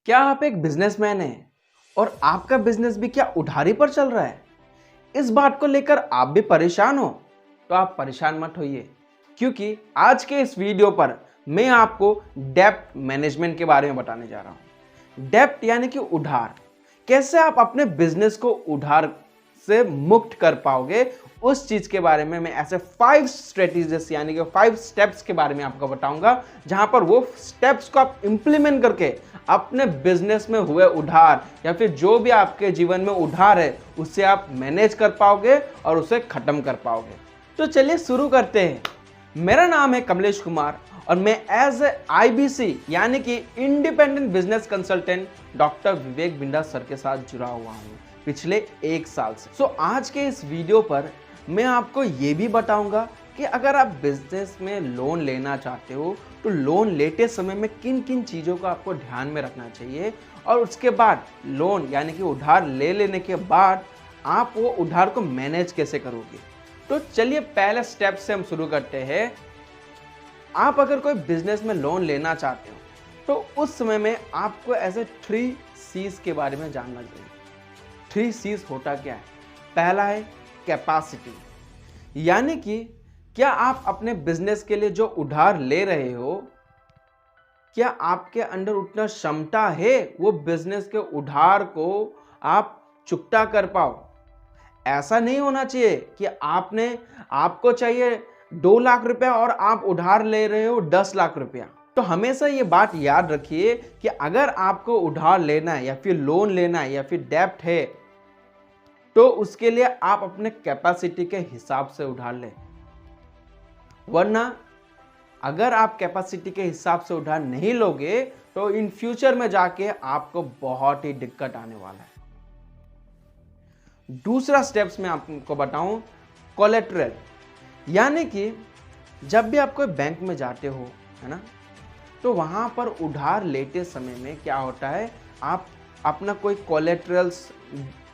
क्या आप एक बिजनेसमैन हैं और आपका बिजनेस भी क्या उधारी पर चल रहा है? इस बात को लेकर आप भी परेशान हो? तो आप परेशान मत होइए, क्योंकि आज के इस वीडियो पर मैं आपको डेब्ट मैनेजमेंट के बारे में बताने जा रहा हूं। डेब्ट यानी कि उधार। कैसे आप अपने बिजनेस को उधार से मुक्त कर पाओगे, उस चीज के बारे में मैं ऐसे 5 स्ट्रेटेजीज यानी कि 5 स्टेप्स के बारे में आपको बताऊंगा, जहां पर वो स्टेप्स को आप इंप्लीमेंट करके अपने बिजनेस में हुए उधार या फिर जो भी आपके जीवन में उधार है उससे आप मैनेज कर पाओगे और उसे खत्म कर पाओगे। तो चलिए शुरू करते हैं। मेरा नाम है कमलेश कुमार और मैं एज ए IBC यानी कि इंडिपेंडेंट बिजनेस कंसल्टेंट डॉक्टर विवेक बिंडा सर के साथ जुड़ा हुआ हूँ पिछले 1 साल से। आज के इस वीडियो पर मैं आपको ये भी बताऊंगा कि अगर आप बिजनेस में लोन लेना चाहते हो तो लोन लेते समय में किन किन चीज़ों का आपको ध्यान में रखना चाहिए, और उसके बाद लोन यानी कि उधार ले लेने के बाद आप वो उधार को मैनेज कैसे करोगे। तो चलिए पहले स्टेप से हम शुरू करते हैं। आप अगर कोई बिजनेस में लोन लेना चाहते हो तो उस समय में आपको ऐसे 3 C's के बारे में जानना चाहिए। 3 C's होता क्या है? पहला है कैपेसिटी, यानी कि क्या आप अपने बिजनेस के लिए जो उधार ले रहे हो, क्या आपके अंदर उतना क्षमता है वो बिजनेस के उधार को आप चुकता कर पाओ। ऐसा नहीं होना चाहिए कि आपको चाहिए 2 लाख रुपया और आप उधार ले रहे हो 10 लाख रुपया। तो हमेशा ये बात याद रखिए कि अगर आपको उधार लेना है या फिर लोन लेना है या फिर डेब्ट है, तो उसके लिए आप अपने कैपेसिटी के हिसाब से उधार लें। वरना अगर आप कैपेसिटी के हिसाब से उधार नहीं लोगे तो इन फ्यूचर में जाके आपको बहुत ही दिक्कत आने वाला है। दूसरा स्टेप्स मैं आपको बताऊं, कोलेटरल, यानी कि जब भी आप कोई बैंक में जाते हो, है ना, तो वहां पर उधार लेते समय में क्या होता है, आप अपना कोई कोलेटरल्स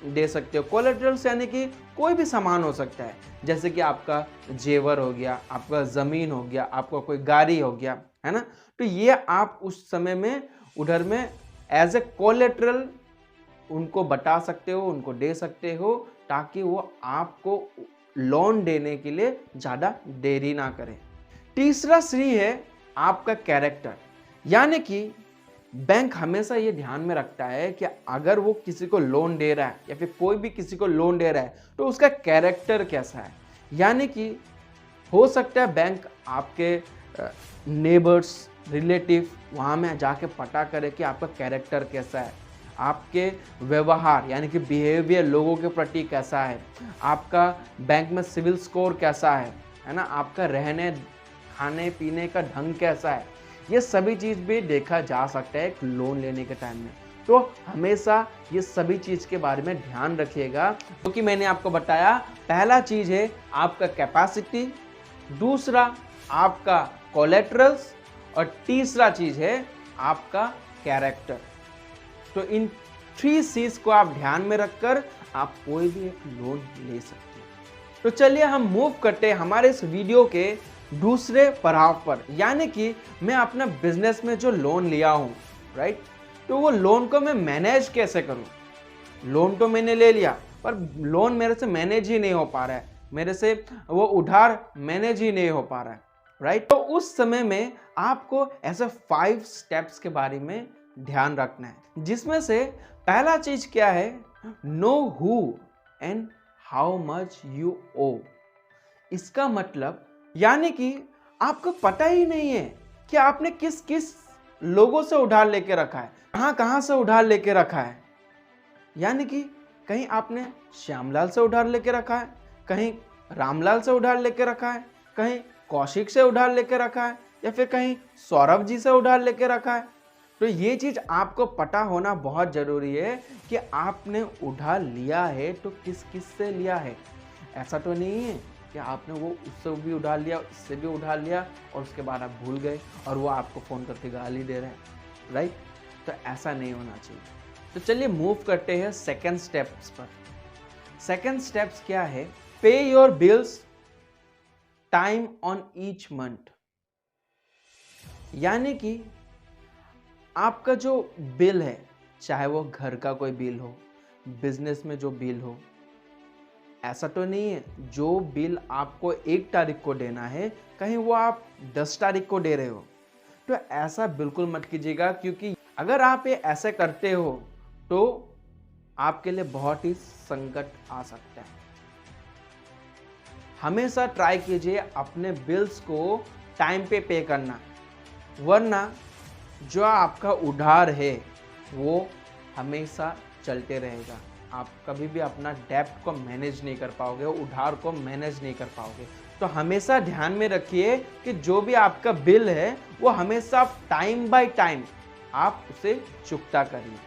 दे सकते हो। कोलेटरल्स यानी कि कोई भी सामान हो सकता है, जैसे कि आपका जेवर हो गया, आपका ज़मीन हो गया, आपका कोई गाड़ी हो गया, है ना। तो ये आप उस समय में उधर में एज ए कोलेटरल उनको बता सकते हो, उनको दे सकते हो, ताकि वो आपको लोन देने के लिए ज़्यादा देरी ना करें। तीसरा C है आपका कैरेक्टर, यानी कि बैंक हमेशा ये ध्यान में रखता है कि अगर वो किसी को लोन दे रहा है या फिर कोई भी किसी को लोन दे रहा है तो उसका कैरेक्टर कैसा है। यानी कि हो सकता है बैंक आपके नेबर्स, रिलेटिव वहाँ में जाके पता करे कि आपका कैरेक्टर कैसा है, आपके व्यवहार यानी कि बिहेवियर लोगों के प्रति कैसा है, आपका बैंक में सिविल स्कोर कैसा है ना, आपका रहने खाने पीने का ढंग कैसा है। ये सभी चीज़ भी देखा जा सकता है एक लोन लेने के टाइम में। तो हमेशा ये सभी चीज़ के बारे में ध्यान रखिएगा, क्योंकि मैंने आपको बताया, पहला चीज़ है आपका कैपेसिटी, दूसरा आपका कोलेटरल्स, और तीसरा चीज़ है आपका कैरेक्टर। तो इन 3 C's को आप ध्यान में रखकर आप कोई भी एक लोन ले सकते हैं। तो चलिए हम मूव करते हैं हमारे इस वीडियो के दूसरे पड़ाव पर, यानी कि मैं अपना बिजनेस में जो लोन लिया हूं, राइट, तो वो लोन को मैं मैनेज कैसे करूं। लोन तो मैंने ले लिया पर लोन मेरे से मैनेज ही नहीं हो पा रहा है, मेरे से वो उधार मैनेज ही नहीं हो पा रहा है, राइट। तो उस समय में आपको ऐसे 5 स्टेप्स के बारे में ध्यान रखना है, जिसमें से पहला चीज क्या है, know who and how much you owe. इसका मतलब यानी कि आपको पता ही नहीं है कि आपने किस किस लोगों से उधार लेके रखा है, कहां कहां से उधार लेके रखा है। यानी कि कहीं आपने श्यामलाल से उधार लेके रखा है, कहीं रामलाल से उधार लेके रखा है, कहीं कौशिक से उधार लेके रखा है, या फिर कहीं सौरभ जी से उधार लेके रखा है। तो ये चीज आपको पता होना बहुत जरूरी है कि आपने उधार लिया है तो किस किस से लिया है। ऐसा तो नहीं है कि आपने वो उससे भी उधार लिया, इससे भी उधार लिया और उसके बाद आप भूल गए और वो आपको फ़ोन करके गाली दे रहे हैं, राइट। तो ऐसा नहीं होना चाहिए। तो चलिए मूव करते हैं सेकंड स्टेप्स पर। सेकंड स्टेप्स क्या है, पे your bills time on each month. यानी कि आपका जो बिल है, चाहे वो घर का कोई बिल हो, बिजनेस में जो बिल हो, ऐसा तो नहीं है जो बिल आपको 1 तारीख को देना है कहीं वो आप 10 तारीख को दे रहे हो। तो ऐसा बिल्कुल मत कीजिएगा, क्योंकि अगर आप ये ऐसे करते हो तो आपके लिए बहुत ही संकट आ सकता है। हमेशा ट्राई कीजिए अपने बिल्स को टाइम पे पे करना, वरना जो आपका उधार है वो हमेशा चलते रहेगा। आप कभी भी अपना डेब्ट को मैनेज नहीं कर पाओगे, उधार को मैनेज नहीं कर पाओगे। तो हमेशा ध्यान में रखिए कि जो भी आपका बिल है वो हमेशा टाइम बाय टाइम आप उसे चुकता करिए,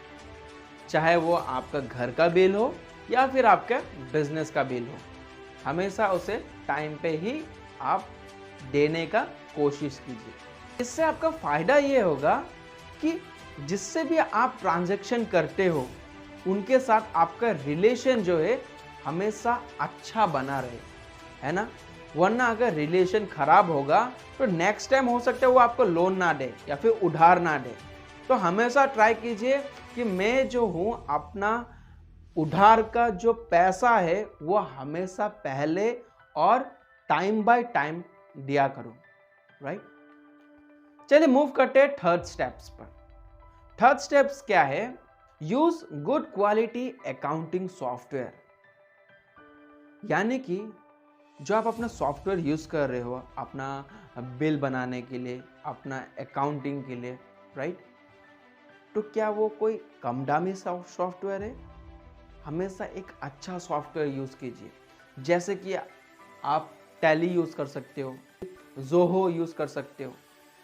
चाहे वो आपका घर का बिल हो या फिर आपका बिजनेस का बिल हो। हमेशा उसे टाइम पे ही आप देने का कोशिश कीजिए। इससे आपका फायदा ये होगा कि जिससे भी आप ट्रांजैक्शन करते हो उनके साथ आपका रिलेशन जो है हमेशा अच्छा बना रहे, है ना। वरना अगर रिलेशन खराब होगा तो नेक्स्ट टाइम हो सकता है वो आपको लोन ना दे या फिर उधार ना दे। तो हमेशा ट्राई कीजिए कि मैं जो हूँ अपना उधार का जो पैसा है वो हमेशा पहले और टाइम बाय टाइम दिया करूं, राइट। चलिए मूव करते हैं थर्ड स्टेप्स पर। थर्ड स्टेप्स क्या है? Use good quality accounting software. यानी कि जो आप अपना सॉफ्टवेयर यूज कर रहे हो अपना बिल बनाने के लिए, अपना अकाउंटिंग के लिए, राइट, तो क्या वो कोई कम दामी सॉफ्टवेयर है? हमेशा एक अच्छा सॉफ्टवेयर यूज कीजिए। जैसे कि आप टैली यूज कर सकते हो, ज़ोहो यूज कर सकते हो।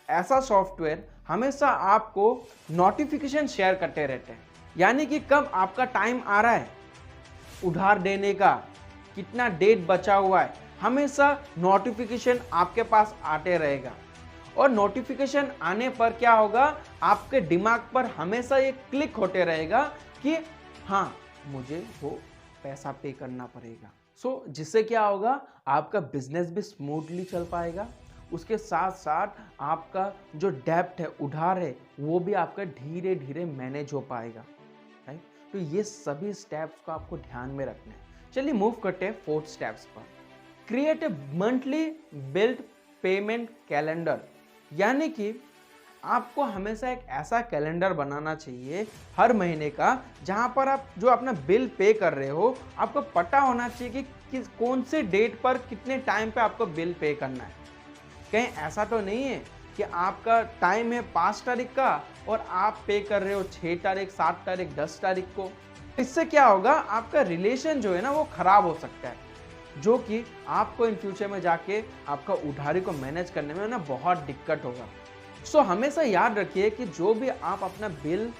ऐसा सॉफ्टवेयर हमेशा आपको नोटिफिकेशन शेयर करते रहते हैं, यानी कि कब आपका टाइम आ रहा है उधार देने का, कितना डेट बचा हुआ है, हमेशा नोटिफिकेशन आपके पास आते रहेगा। और नोटिफिकेशन आने पर क्या होगा, आपके दिमाग पर हमेशा ये क्लिक होते रहेगा कि हाँ मुझे वो पैसा पे करना पड़ेगा। जिससे क्या होगा, आपका बिजनेस भी स्मूथली चल पाएगा, उसके साथ साथ आपका जो डेब्ट है, उधार है, वो भी आपका धीरे धीरे मैनेज हो पाएगा, राइट। तो ये सभी स्टेप्स को आपको ध्यान में रखना है। चलिए मूव करते हैं फोर्थ स्टेप्स पर। Create a monthly build payment calendar. यानी कि आपको हमेशा एक ऐसा कैलेंडर बनाना चाहिए हर महीने का, जहां पर आप जो अपना बिल पे कर रहे हो आपको पता होना चाहिए कि कौन से डेट पर कितने टाइम पे आपको बिल पे करना है। कहीं ऐसा तो नहीं है कि आपका टाइम है 5 तारीख का और आप पे कर रहे हो 6 तारीख, 7 तारीख, 10 तारीख को। इससे क्या होगा, आपका रिलेशन जो है ना वो खराब हो सकता है, जो कि आपको इन फ्यूचर में जाके आपका उधारी को मैनेज करने में ना बहुत दिक्कत होगा। हमेशा याद रखिए कि जो भी आप अपना बिल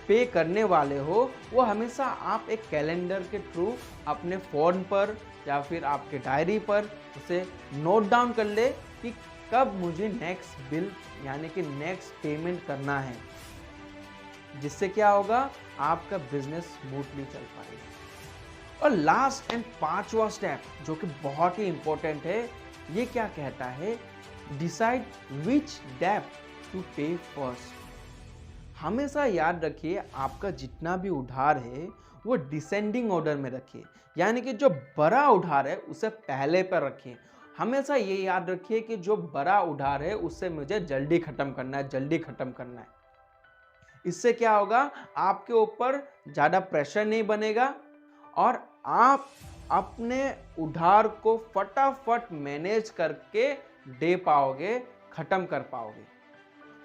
पे करने वाले हो वो हमेशा आप एक कैलेंडर के थ्रू अपने फ़ोन पर या फिर आपके डायरी पर उसे नोट डाउन कर ले कि कब मुझे नेक्स्ट बिल यानी कि नेक्स्ट पेमेंट करना है। जिससे क्या होगा, आपका बिजनेस स्मूथली चल पाएगा। और लास्ट एंड 5वां स्टेप जो कि बहुत ही इंपॉर्टेंट है, ये क्या कहता है, डिसाइड विच डेब्ट टू पे फर्स्ट। हमेशा याद रखिए आपका जितना भी उधार है वो डिसेंडिंग ऑर्डर में रखिए, यानी कि जो बड़ा उधार है उसे पहले पर रखिए। हमेशा ये याद रखिए कि जो बड़ा उधार है उससे मुझे जल्दी खत्म करना है, जल्दी खत्म करना है। इससे क्या होगा, आपके ऊपर ज़्यादा प्रेशर नहीं बनेगा और आप अपने उधार को फटाफट मैनेज करके दे पाओगे, खत्म कर पाओगे।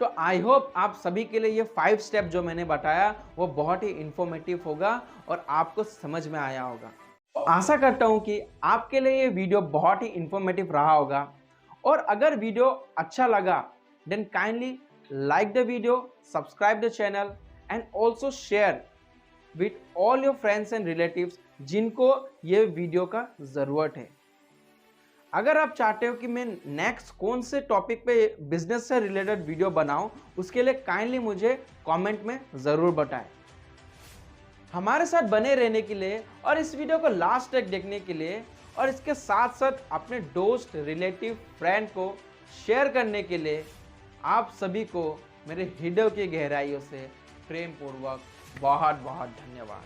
तो आई होप आप सभी के लिए ये 5 स्टेप जो मैंने बताया वो बहुत ही इंफॉर्मेटिव होगा और आपको समझ में आया होगा। आशा करता हूँ कि आपके लिए ये वीडियो बहुत ही इंफॉर्मेटिव रहा होगा। और अगर वीडियो अच्छा लगा then kindly like the video, subscribe the channel and also share with all your friends and relatives जिनको ये वीडियो का ज़रूरत है। अगर आप चाहते हो कि मैं नेक्स्ट कौन से टॉपिक पे बिजनेस से रिलेटेड वीडियो बनाऊं, उसके लिए काइंडली मुझे कमेंट में ज़रूर बताएं। हमारे साथ बने रहने के लिए और इस वीडियो को लास्ट तक देखने के लिए और इसके साथ साथ अपने दोस्त, रिलेटिव, फ्रेंड को शेयर करने के लिए आप सभी को मेरे हृदय की गहराइयों से प्रेम पूर्वक बहुत बहुत धन्यवाद।